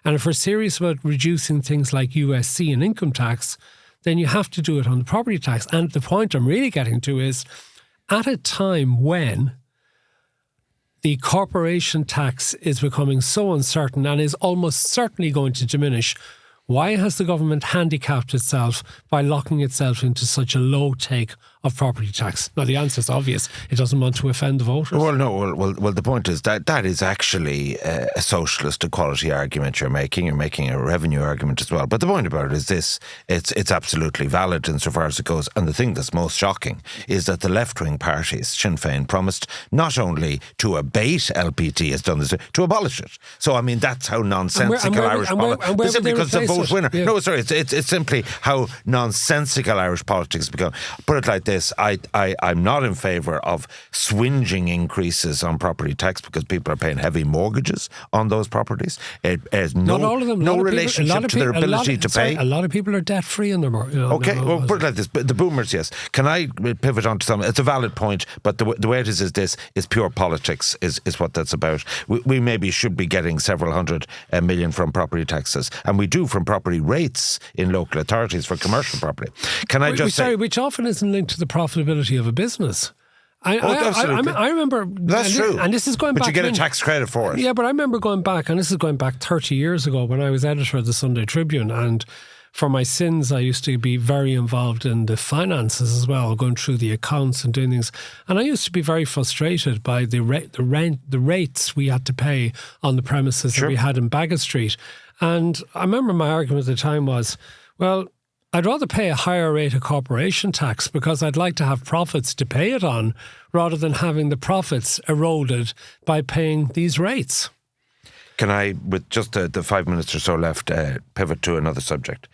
S1: and if we're serious about reducing things like USC and income tax, then you have to do it on the property tax. And the point I'm really getting to is, at a time when the corporation tax is becoming so uncertain and is almost certainly going to diminish, why has the government handicapped itself by locking itself into such a low take of property tax? Now, the answer is obvious. It doesn't want to offend the voters.
S2: Well, no. Well, the point is that is actually a socialist equality argument you're making. You're making a revenue argument as well. But the point about it is this. It's absolutely valid insofar as it goes. And the thing that's most shocking is that the left-wing parties, Sinn Féin, promised not only to abate LPT, has done this, to abolish it. So, I mean, that's how nonsensical Irish politics... Simply because the vote winner. Yeah. No, sorry, it's simply how nonsensical Irish politics become. Put it like this. I'm not in favour of swinging increases on property tax because people are paying heavy mortgages on those properties. It has no relationship to their ability to pay.
S1: A lot of people are debt free in their mortgage.
S2: Okay, well, put it like this. The boomers, yes. Can I pivot on to something? It's a valid point, but the way it is this is pure politics is what that's about. We maybe should be getting several hundred million from property taxes, and we do from property rates in local authorities for commercial property. Can I just say...
S1: which often isn't linked to the profitability of a business.
S2: Absolutely.
S1: I remember...
S2: That's true.
S1: And this is going back...
S2: But you get a tax credit for it.
S1: Yeah, but I remember going back, and this is going back 30 years ago when I was editor of the Sunday Tribune, and for my sins, I used to be very involved in the finances as well, going through the accounts and doing things. And I used to be very frustrated by the rates we had to pay on the premises that we had in Baggot Street. And I remember my argument at the time was, well, I'd rather pay a higher rate of corporation tax because I'd like to have profits to pay it on rather than having the profits eroded by paying these rates.
S2: Can I, with just the 5 minutes or so left, pivot to another subject?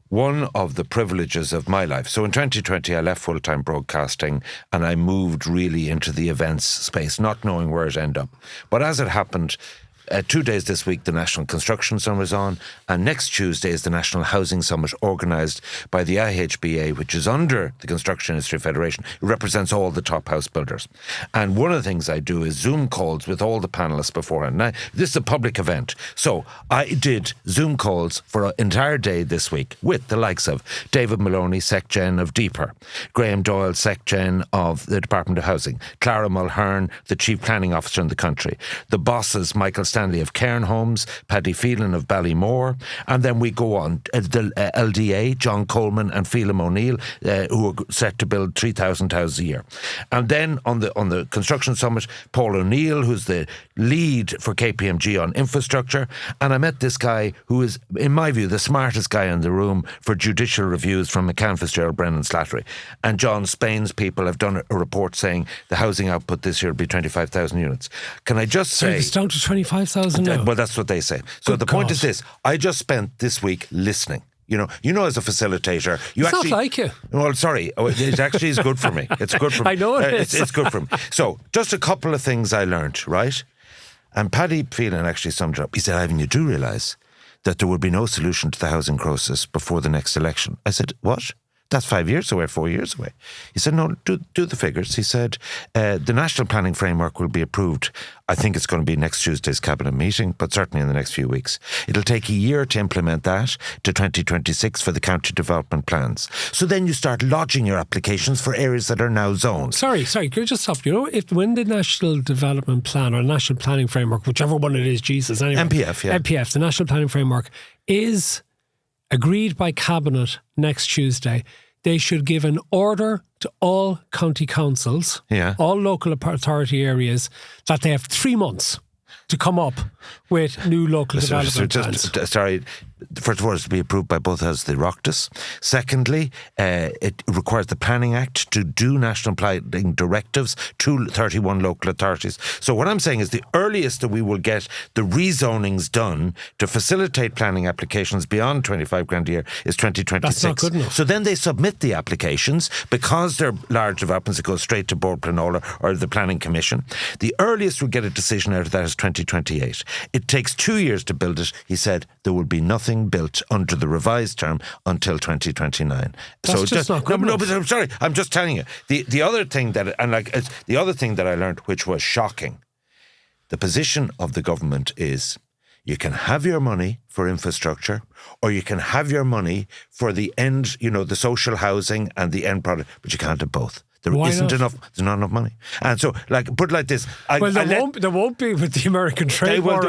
S2: One of the privileges of my life. So in 2020, I left full-time broadcasting and I moved really into the events space, not knowing where it'd end up. But as it happened, 2 days this week, the National Construction Summit is on, and next Tuesday is the National Housing Summit organised by the IHBA, which is under the Construction Industry Federation. It represents all the top house builders. And one of the things I do is Zoom calls with all the panellists beforehand. Now, this is a public event. So I did Zoom calls for an entire day this week with the likes of David Maloney, SecGen of Deeper, Graham Doyle, SecGen of the Department of Housing, Clara Mulhern, the Chief Planning Officer in the country, the bosses, Michael Stanley of Cairn Homes, Paddy Phelan of Ballymore, and then we go on the LDA, John Coleman and Phelan O'Neill, who are set to build 3,000 houses a year. And then on the Construction Summit, Paul O'Neill, who's the lead for KPMG on infrastructure, and I met this guy who is, in my view, the smartest guy in the room for judicial reviews from McCann Fitzgerald, Brennan Slattery. And John Spain's people have done a report saying the housing output this year will be 25,000 units. Can I just say...
S1: It's down to 25,000 now.
S2: Well, that's what they say. So the point is this. I just spent this week listening. You know, as a facilitator,
S1: it's not like you.
S2: Well, sorry, it actually is good for me. It's good for me.
S1: I know it is.
S2: It's good for me. So, just a couple of things I learned, right? And Paddy Phelan actually summed it up. He said, Ivan, you do realise that there will be no solution to the housing crisis before the next election. I said, what? That's 5 years away, 4 years away. He said, no, do the figures. He said, the National Planning Framework will be approved. I think it's going to be next Tuesday's cabinet meeting, but certainly in the next few weeks. It'll take a year to implement that to 2026 for the county development plans. So then you start lodging your applications for areas that are now zoned.
S1: Sorry, could you just stop? You know, when the National Development Plan or National Planning Framework, whichever one it is, Jesus, anyway.
S2: NPF, yeah.
S1: NPF, the National Planning Framework, is agreed by Cabinet next Tuesday, they should give an order to all county councils, all local authority areas, that they have 3 months to come up with new local development plans.
S2: Sorry, first of all, it's to be approved by both houses of the Oireachtas. Secondly, it requires the Planning Act to do national planning directives to 31 local authorities. So what I'm saying is the earliest that we will get the rezonings done to facilitate planning applications beyond 25 grand a year is 2026.
S1: That's not good enough.
S2: So then they submit the applications. Because they're large developments, it goes straight to Board Planola or the Planning Commission. The earliest we get a decision out of that is 2028. It takes 2 years to build it. He said there will be nothing built under the revised term until 2029.
S1: That's just not good enough.
S2: But I'm sorry, I'm just telling you. The other thing that I learned, which was shocking, the position of the government is you can have your money for infrastructure, or you can have your money for the end, the social housing and the end product, but you can't have both. There isn't enough. There's not enough money, and so put it like this.
S1: There won't be with the American trade war.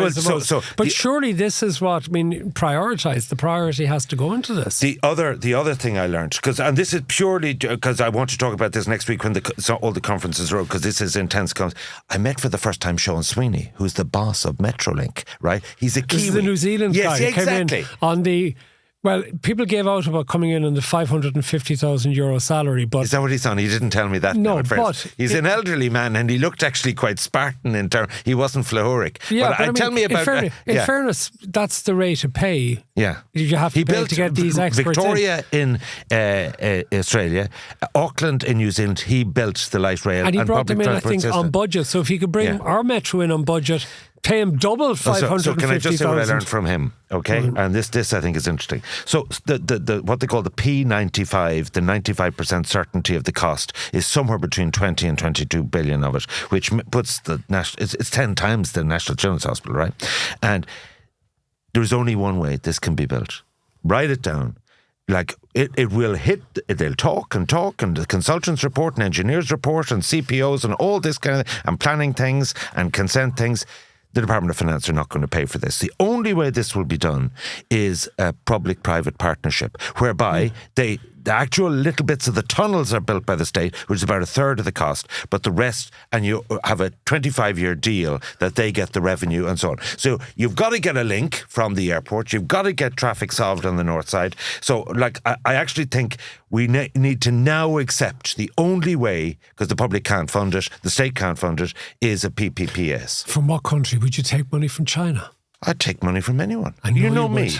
S1: But surely this is what prioritise. The priority has to go into this.
S2: The other thing I learned, and this is purely because I want to talk about this next week when all the conferences are over, because this is intense. I met for the first time Sean Sweeney, who's the boss of Metrolink. Right, he's a Kiwi.
S1: This is the New Zealand guy.
S2: Yes, exactly.
S1: Came in on the. Well, people gave out about coming in on the €550,000 salary, but...
S2: Is that what he's on? He didn't tell me that.
S1: No,
S2: but... He's an elderly man and he looked actually quite Spartan in terms... He wasn't fluoric.
S1: Yeah,
S2: but tell me about...
S1: In fairness, that's the rate of pay.
S2: Yeah.
S1: You have to pay to get these experts
S2: Victoria in Australia, Auckland in New Zealand, he built the light rail
S1: and he brought them in, I think,
S2: system.
S1: on budget. So if you could bring our metro in on budget... Pay him double 550,000.
S2: So can I just say what I learned from him? Okay, and this I think is interesting. So the what they call the P95, the 95% certainty of the cost, is somewhere between 20 and 22 billion of it, which puts the national. It's 10 times the National Children's Hospital, right? And there's only one way this can be built. Write it down. Like it will hit. They'll talk, and the consultants report and engineers report and CPOs and all this kind of and planning things and consent things. The Department of Finance are not going to pay for this. The only way this will be done is a public-private partnership, whereby the actual little bits of the tunnels are built by the state, which is about a third of the cost, but the rest, and you have a 25-year deal that they get the revenue and so on. So you've got to get a link from the airport. You've got to get traffic solved on the north side. So I actually think we need to now accept the only way, because the public can't fund it, the state can't fund it, is a PPPS.
S1: From what country would you take money from? China?
S2: I'd take money from anyone.
S1: You
S2: know me.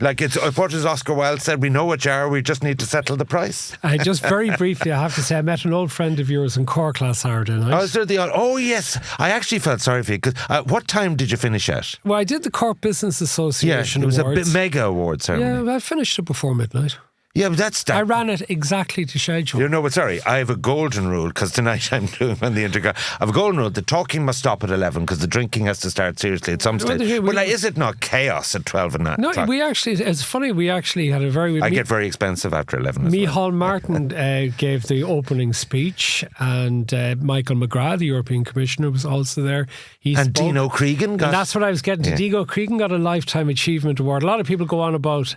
S2: Like what as Oscar Wilde said, we know what you are, we just need to settle the price.
S1: Just very briefly, I have to say, I met an old friend of yours in Cork last Saturday night.
S2: Oh, is there oh yes, I actually felt sorry for you, because what time did you finish at?
S1: Well, I did the Cork Business Association
S2: Awards.
S1: It was
S2: a mega award ceremony.
S1: Yeah, I finished it before midnight.
S2: Yeah, but that's that.
S1: I ran it exactly to schedule.
S2: But sorry, I have a golden rule, because tonight I'm doing on the Intergal. I have a golden rule: the talking must stop at 11, because the drinking has to start seriously at some stage. Is it not chaos at 12 and 9?
S1: No, it's funny, we actually had a very...
S2: I get very expensive after 11 as
S1: Micheál Martin gave the opening speech, and Michael McGrath, the European Commissioner, was also there. He spoke,
S2: Dino Cregan got...
S1: And that's what I was getting to. Dino Cregan got a Lifetime Achievement Award. A lot of people go on about...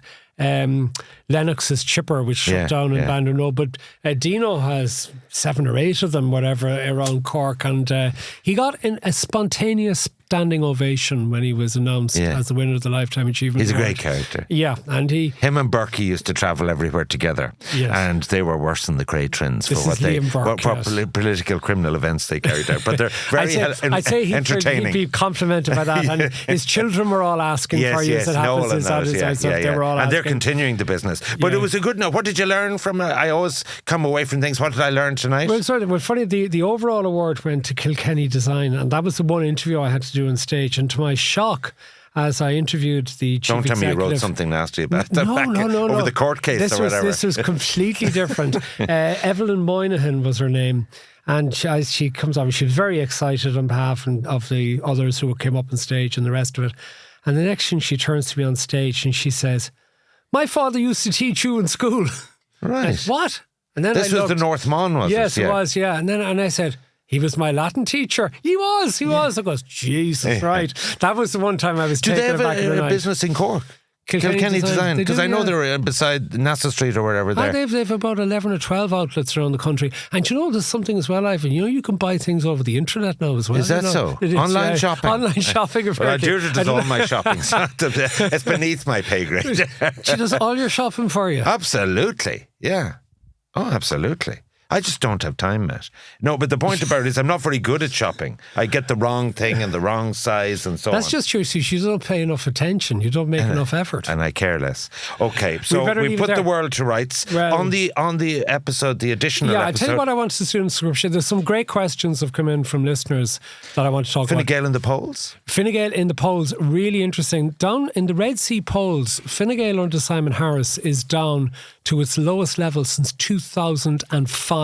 S1: Lennox's chipper, which shut down in Bandon, but Dino has 7 or 8 of them, whatever, around Cork, and he got a spontaneous standing ovation when he was announced as the winner of the Lifetime Achievement
S2: He's
S1: Award.
S2: A great character.
S1: Yeah, and him
S2: and Berkey used to travel everywhere together, and they were worse than the Cratrins for what political criminal events they carried out. But they're very entertaining.
S1: He'd be complimented by that, and his children were all asking for you. As it happens inside his house, they were all
S2: and
S1: asking.
S2: They're continuing the business. But it was a good note. What did you learn from it? I always come away from things. What did I learn tonight?
S1: Well, funny, the overall award went to Kilkenny Design, and that was the one interview I had to do on stage. And to my shock, as I interviewed the chief
S2: Don't tell me you
S1: executive,
S2: wrote something nasty about that
S1: no.
S2: over the court case or whatever.
S1: This was completely different. Evelyn Moynihan was her name. And she comes on, she was very excited on behalf of the others who came up on stage and the rest of it. And the next thing, she turns to me on stage and she says, "My father used to teach you in school."
S2: Right.
S1: What? And then
S2: this was the North Mon, was it?
S1: Yes, it was, yeah. And I said, "He was my Latin teacher." He was. I goes, Jesus, right. That was the one time I was
S2: taken
S1: aback.
S2: Do they have a business in Cork? Kilkenny Design, because I know they're beside NASA Street or wherever there.
S1: They've about 11 or 12 outlets around the country. And you know, there's something as well, Ivan. You know, you can buy things over the internet now as well.
S2: Is that so? Online shopping?
S1: Online shopping.
S2: Well, Deirdre does all my shopping. It's beneath my pay grade.
S1: She does all your shopping for you.
S2: Absolutely. Yeah. Oh, absolutely. I just don't have time, Matt. No, but the point about it is I'm not very good at shopping. I get the wrong thing and the wrong size and so on.
S1: That's just true. See, you don't pay enough attention. You don't make enough effort.
S2: And I care less. Okay, so we put the world to rights. On the episode, the additional episode.
S1: Yeah, I tell you what I want to do in the scripture. There's some great questions have come in from listeners that I want to talk about.
S2: Fine Gael in the polls?
S1: Fine Gael in the polls, really interesting. Down in the Red Sea polls, Fine Gael under Simon Harris is down to its lowest level since 2005.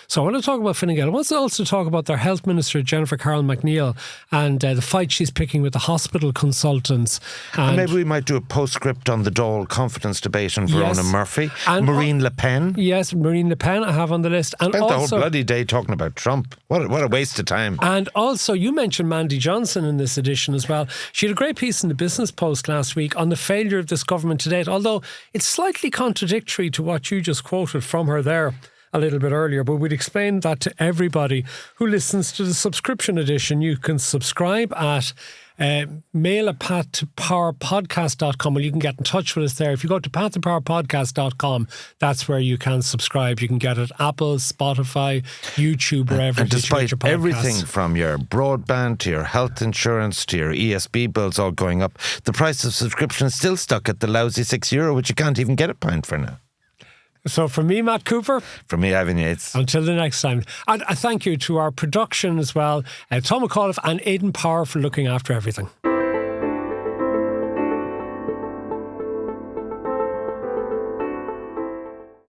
S1: So I want to talk about Fine Gael. I want to also talk about their health minister, Jennifer Carroll McNeil, and the fight she's picking with the hospital consultants.
S2: And maybe we might do a postscript on the Dáil confidence debate and Verona Murphy. And Marine Le Pen.
S1: Yes, Marine Le Pen I have on the list. And
S2: spent the whole bloody day talking about Trump. What a waste of time.
S1: And also, you mentioned Mandy Johnson in this edition as well. She had a great piece in the Business Post last week on the failure of this government to date, although it's slightly contradictory to what you just quoted from her there a little bit earlier, but we'd explain that to everybody who listens to the subscription edition. You can subscribe at mail@pathtopowerpodcast.com. Well, you can get in touch with us there. If you go to pathtopowerpodcast.com, that's where you can subscribe. You can get it Apple, Spotify, YouTube, wherever.
S2: And despite everything from your broadband to your health insurance to your ESB bills all going up, the price of subscription is still stuck at the lousy €6, which you can't even get a pound for now.
S1: So from me, Matt Cooper.
S2: From me, Ivan Yates.
S1: Until the next time. And a thank you to our production as well, Tom McAuliffe and Aidan Power for looking after everything.